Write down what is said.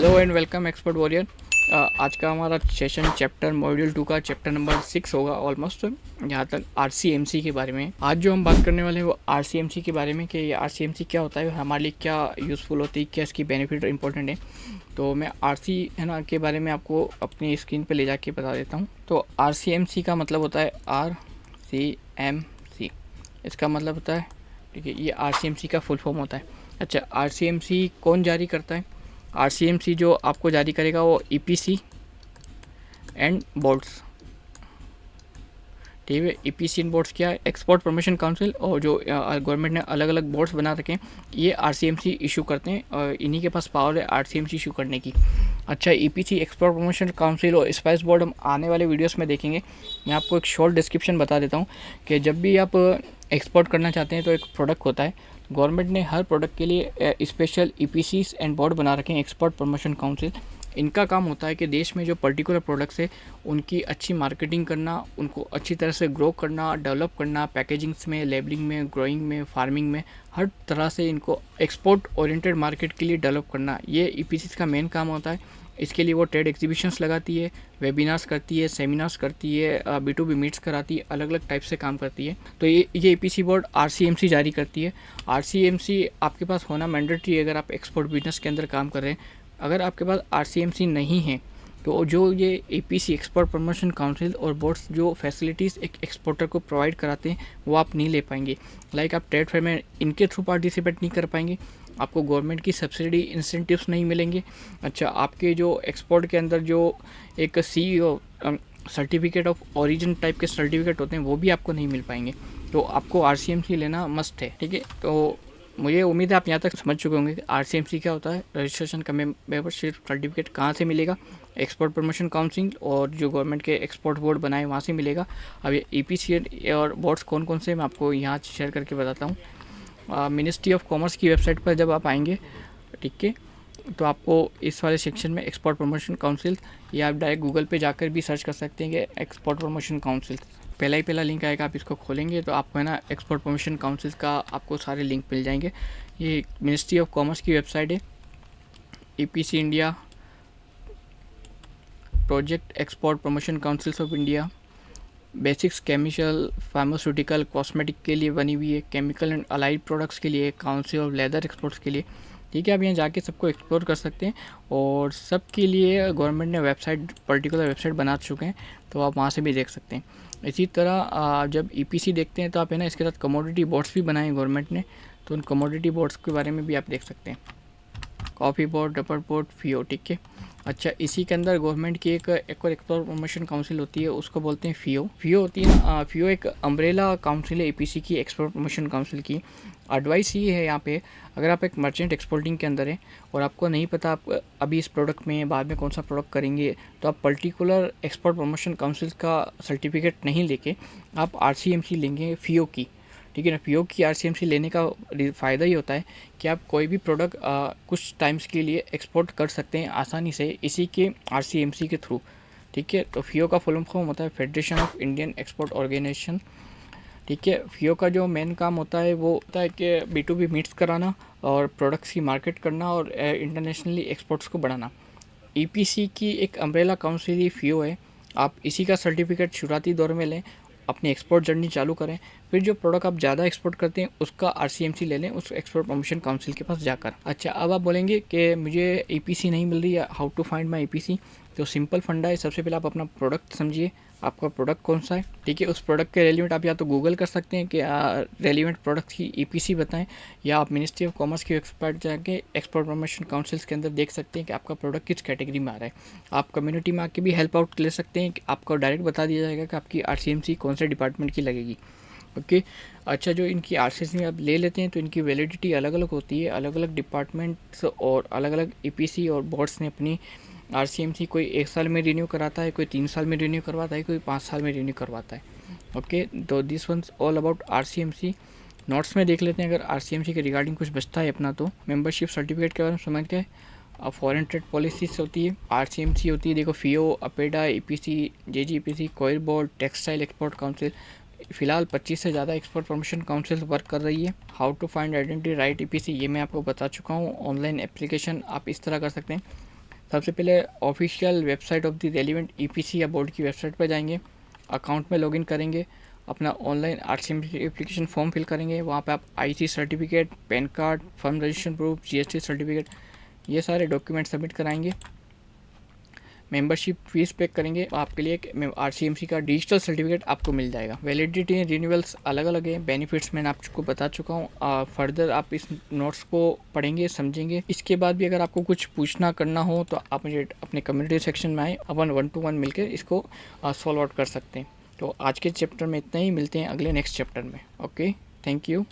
Hello and welcome expert warrior. आज का हमारा सेशन चैप्टर मॉड्यूल 2 का चैप्टर नंबर 6 होगा ऑलमोस्ट। यहाँ तक आरसीएमसी के बारे में आज जो हम बात करने वाले हैं वो आरसीएमसी के बारे में कि ये आरसीएमसी क्या होता है, हमारे लिए क्या यूज़फुल होती है, क्या इसकी बेनिफिट इंपॉर्टेंट है। तो मैं आरसी है ना के बारे में आपको अपनी स्क्रीन पर ले जाके बता देता हूँ। तो आरसीएमसी का मतलब होता है RCMC। इसका मतलब होता है, ठीक है, ये आरसीएमसी का फुल फॉर्म होता है। अच्छा, आरसीएमसी कौन जारी करता है? आरसीएमसी जो आपको जारी करेगा वो ईपीसी एंड बोर्ड्स, ठीक है। ईपीसी एंड बोर्ड्स क्या है? एक्सपोर्ट प्रमोशन काउंसिल, और जो गवर्नमेंट ने अलग अलग बोर्ड्स बना रखे हैं ये आरसीएमसी इशू करते हैं और इन्हीं के पास पावर है आरसीएमसी इशू करने की। अच्छा, ईपीसी एक्सपोर्ट प्रमोशन काउंसिल और स्पाइस बोर्ड हम आने वाले वीडियोस में देखेंगे। मैं आपको एक शॉर्ट डिस्क्रिप्शन बता देता हूँ कि जब भी आप एक्सपोर्ट करना चाहते हैं तो एक प्रोडक्ट होता है, गवर्नमेंट ने हर प्रोडक्ट के लिए स्पेशल ईपीसीज एंड बोर्ड बना रखे हैं, एक्सपोर्ट प्रमोशन काउंसिल। इनका काम होता है कि देश में जो पर्टिकुलर प्रोडक्ट्स है उनकी अच्छी मार्केटिंग करना, उनको अच्छी तरह से ग्रो करना, डेवलप करना, पैकेजिंग्स में, लेबलिंग में, ग्रोइंग में, फार्मिंग में, हर तरह से इनको एक्सपोर्ट ओरिएंटेड मार्केट के लिए डेवलप करना, ये ईपीसीज का मेन काम होता है। इसके लिए वो ट्रेड एग्जीबिशंस लगाती है, वेबिनार्स करती है, सेमिनार्स करती है, B2B मीट्स कराती है, अलग अलग टाइप से काम करती है। तो ये ईपीसी बोर्ड आरसीएमसी जारी करती है। आरसीएमसी आपके पास होना मैंडेटरी है अगर आप एक्सपोर्ट बिजनेस के अंदर काम कर रहे हैं। अगर आपके पास आरसीएमसी नहीं है तो जो ये ईपीसी एक्सपोर्ट प्रमोशन काउंसिल और बोर्ड्स जो फैसिलिटीज़ एक एक्सपोर्टर को प्रोवाइड कराते हैं वो आप नहीं ले पाएंगे। लाइक आप ट्रेड फेयर में इनके थ्रू पार्टिसिपेट नहीं कर पाएंगे, आपको गवर्नमेंट की सब्सिडी इंसेंटिव्स नहीं मिलेंगे। अच्छा, आपके जो एक्सपोर्ट के अंदर जो एक CEO certificate of origin type के सर्टिफिकेट होते हैं वो भी आपको नहीं मिल पाएंगे। तो आपको आरसीएमसी लेना मस्ट है, ठीक है। तो मुझे उम्मीद है आप यहाँ तक समझ चुके होंगे कि आरसीएमसी क्या होता है, रजिस्ट्रेशन का मेंबरशिप सर्टिफिकेट कहाँ से मिलेगा, एक्सपोर्ट प्रमोशन काउंसिल और जो गवर्नमेंट के एक्सपोर्ट बोर्ड बनाए वहाँ से मिलेगा। अब ये ईपीसी और बोर्ड्स कौन कौन से मैं आपको यहाँ शेयर करके बताता हूँ। मिनिस्ट्री ऑफ कॉमर्स की वेबसाइट पर जब आप आएंगे, ठीक है, तो आपको इस वाले सेक्शन में एक्सपोर्ट प्रमोशन काउंसिल, या आप डायरेक्ट गूगल पे जाकर भी सर्च कर सकते हैं कि एक्सपोर्ट प्रमोशन काउंसिल, पहला लिंक आएगा, आप इसको खोलेंगे तो आपको है ना एक्सपोर्ट प्रमोशन काउंसिल का आपको सारे लिंक मिल जाएंगे। ये मिनिस्ट्री ऑफ कॉमर्स की वेबसाइट है। EPC India project export promotion councils of India, basics chemical pharmaceutical cosmetic के लिए बनी हुई है, केमिकल एंड अलाइड प्रोडक्ट्स के लिए, काउंसिल ऑफ लेदर एक्सपोर्ट्स के लिए, ठीक है। आप यहाँ जाके सबको एक्सप्लोर कर सकते हैं और सबके लिए गवर्नमेंट ने वेबसाइट, पर्टिकुलर वेबसाइट बना चुके हैं, तो आप वहाँ से भी देख सकते हैं। इसी तरह जब ईपीसी देखते हैं तो आप है ना इसके साथ कमोडिटी बोर्ड्स भी बनाए गवर्नमेंट ने, तो उन कमोडिटी बोर्ड्स के बारे में भी आप देख सकते हैं। कॉफ़ी बोर्ड, रबर बोर्ड, फियो, ठीक है। अच्छा, इसी के अंदर गवर्नमेंट की एक और एक्सपोर्ट प्रमोशन काउंसिल होती है, उसको बोलते हैं फियो। फियो होती है ना, फियो एक अम्ब्रेला काउंसिल है ईपीसी की, एक्सपोर्ट प्रमोशन काउंसिल की। एडवाइस ये है यहाँ पे, अगर आप एक मर्चेंट एक्सपोर्टिंग के अंदर है और आपको नहीं पता आप अभी इस प्रोडक्ट में बाद में कौन सा प्रोडक्ट करेंगे, तो आप पर्टिकुलर एक्सपोर्ट प्रमोशन काउंसिल का सर्टिफिकेट नहीं लेके आप आरसीएमसी लेंगे फियो की, ठीक है ना। पीओ की आरसीएमसी लेने का फ़ायदा ही होता है कि आप कोई भी प्रोडक्ट कुछ टाइम्स के लिए एक्सपोर्ट कर सकते हैं आसानी से इसी के आरसीएमसी के थ्रू, ठीक है। तो फियो का फुल फॉर्म होता है Federation of Indian Export Organisation, ठीक है। फियो का जो मेन काम होता है वो होता है कि B2B मीट्स कराना और प्रोडक्ट्स की मार्केट करना और इंटरनेशनली एक्सपोर्ट्स को बढ़ाना। ईपीसी की एक अम्ब्रेला काउंसिल ही फियो है। आप इसी का सर्टिफिकेट शुरुआती दौर में लें, अपनी एक्सपोर्ट जर्नी चालू करें, फिर जो प्रोडक्ट आप ज़्यादा एक्सपोर्ट करते हैं उसका आरसीएमसी ले लें उस एक्सपोर्ट प्रमोशन काउंसिल के पास जाकर। अच्छा, अब आप बोलेंगे कि मुझे ईपीसी नहीं मिल रही है, how to find my EPC. तो सिंपल फंडा है, सबसे पहले आप अपना प्रोडक्ट समझिए, आपका प्रोडक्ट कौन सा है, ठीक है। उस प्रोडक्ट के रेलिवेंट आप या तो गूगल कर सकते हैं कि रेलिवेंट प्रोडक्ट की ईपीसी बताएं, या आप मिनिस्ट्री ऑफ कॉमर्स की वेबसाइट जाके एक्सपोर्ट प्रमोशन काउंसिल्स के अंदर देख सकते हैं कि आपका प्रोडक्ट किस कैटेगरी में आ रहा है। आप कम्युनिटी में आके भी हेल्प आउट ले सकते हैं कि आपको डायरेक्ट बता दिया जाएगा कि आपकी आरसीएमसी कौन से डिपार्टमेंट की लगेगी, ओके। अच्छा, जो इनकी आरसीएमसी आप ले लेते हैं तो इनकी वैलिडिटी अलग अलग होती है, अलग अलग डिपार्टमेंट्स और अलग अलग ईपीसी और बोर्ड्स ने अपनी आरसीएमसी कोई 1 साल में रिन्यू कराता है, कोई 3 साल में रिन्यू करवाता है, कोई 5 साल में रिन्यू करवाता है, ओके। तो this one's all about RCMC. Notes में देख लेते हैं अगर आरसीएमसी के रिगार्डिंग कुछ बचता है अपना, तो मेंबरशिप सर्टिफिकेट के बारे में समझ के फॉरेन ट्रेड पॉलिसीज होती है, आरसीएमसी होती है, देखो फियो, अपेडा, ईपीसी, जेजीपीसी, कोयर बोर्ड, टेक्सटाइल एक्सपोर्ट काउंसिल। फिलहाल 25 से ज़्यादा एक्सपोर्ट प्रमोशन काउंसिल वर्क कर रही है। How to find identity right EPC, ये मैं आपको बता चुका हूँ। ऑनलाइन एप्लीकेशन आप इस तरह कर सकते हैं, सबसे पहले official website of the relevant EPC या बोर्ड की वेबसाइट पर जाएंगे, अकाउंट में लॉगिन करेंगे, अपना online RCMC application form fill करेंगे। वहाँ पे आप IC certificate, PAN card, firm registration proof, GST certificate, ये सारे डॉक्यूमेंट सबमिट कराएंगे। मेंबरशिप फीस पे करेंगे, आपके लिए एक आरसीएमसी का डिजिटल सर्टिफिकेट आपको मिल जाएगा। वैलिडिटी रिन्यूअल्स अलग अलग है, बेनिफिट्स मैंने आपको बता चुका हूँ। फर्दर आप इस नोट्स को पढ़ेंगे, समझेंगे। इसके बाद भी अगर आपको कुछ पूछना करना हो तो आप मुझे अपने कम्युनिटी सेक्शन में आए, अपन 1 to 1 मिलकर इसको सॉल्व आउट कर सकते हैं। तो आज के चैप्टर में इतना ही, मिलते हैं अगले नेक्स्ट चैप्टर में। Okay, thank you.